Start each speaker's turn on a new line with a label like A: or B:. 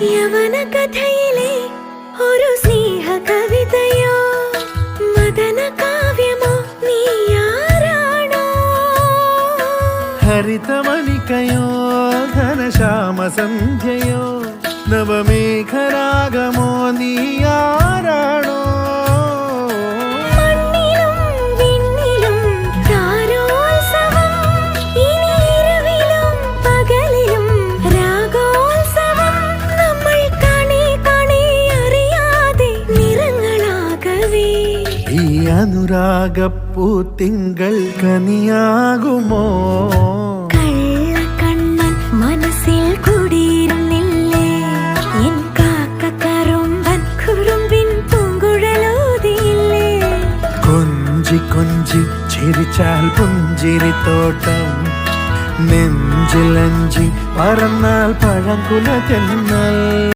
A: യവന കഥയിലെ ഒരു സ്നേഹ കവിതയോ മദന കാവ്യമോ നീയാരാണോ
B: ഹരിതമണികയോ ഘനശ്യാമ സന്ധ്യയോ നവമേഘരാഗമോ നീയാരാണോ അനുരാഗപ്പൂത്തിങ്കൾ കനിയാകുമോ
A: കള്ളക്കണ്ണൻ മനസ്സിൽ കുടിയിരുന്നില്ലേ എൻ കാക്കക്കറുമ്പൻ കുറുമ്പിൻ പൂങ്കുഴലൂതിയില്ലേ
B: കൊഞ്ചി കൊഞ്ചി ചിരിച്ചാൽ പുഞ്ചിരിത്തോട്ടം നെഞ്ചിലഞ്ചി പറന്നാൽ പഴങ്കുല ചെന്നാൽ